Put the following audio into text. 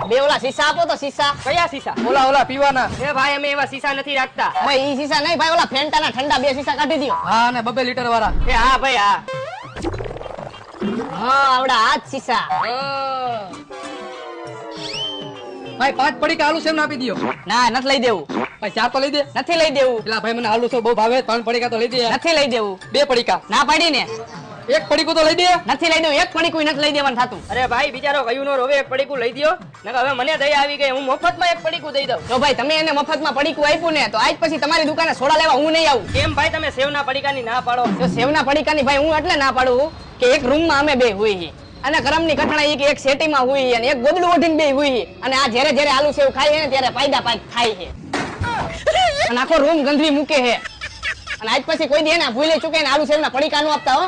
બે ઓલા સીસા આપો તો સીસા. કયા સીસા? ઓલા પીવાના. એ ભાઈ અમે એવા સીસા નથી રાખતા. ભાઈ ઈ સીસા નહીં ભાઈ, ઓલા ફેન્ટાના ઠંડા 2 સીસા કાઢી દ્યો. હા ને 2 લીટર વાળા. એ હા ભાઈ હા. હા આવડા આ જ સીસા. ભાઈ 5 પડીકા આલુ સેવ આપી દયો. ના નથી લઈ દેવું. ભાઈ 4 તો લઈ દે. નથી લઈ દેવું. પેલા ભાઈ મને આલુ સેવ બહુ ભાવે, 3 પડીકા તો લઈ દે. નથી લઈ દેવું. 2 પડીકા. ના પાડી ને. 1 પડીકું તો લઈ દે. નથી લઈ દેવું. એક પડીકું નથી લઈ દેવાનું થાતું. અરે ભાઈ બિચારો કયું નો રોવે, એક પડીકું લઈ દ્યો. નકર હવે મને દયા આવી ગઈ, હું મફતમાં એક પડીકું દઈ દઉં. જો ભાઈ તમે એને મફતમાં પડીકું આપ્યું ને તો આજ પછી તમારી દુકાને સોડા લેવા હું નહીં આવું. કેમ ભાઈ તમે સેવના પડીકાની ના પાડો? જો સેવના પડીકાની ભાઈ હું એટલે ના પાડું કે એક રૂમમાં અમે બે હોઈએ અને કરમની કઠણા ઈ કે એક સેટીમાં હોઈએ અને એક ગોદડું ઓઢીને બે હોઈએ અને આ જ્યારે જ્યારે આલુ સેવ ખાઈએ ને ત્યારે પાયદા પાય થાય છે અને આખો રૂમ ગંદરી મૂકે છે અને આજ પછી કોઈ દી એને ભૂલે ચૂકે ને આલુ સેવના પડીકા નો આપતા હો.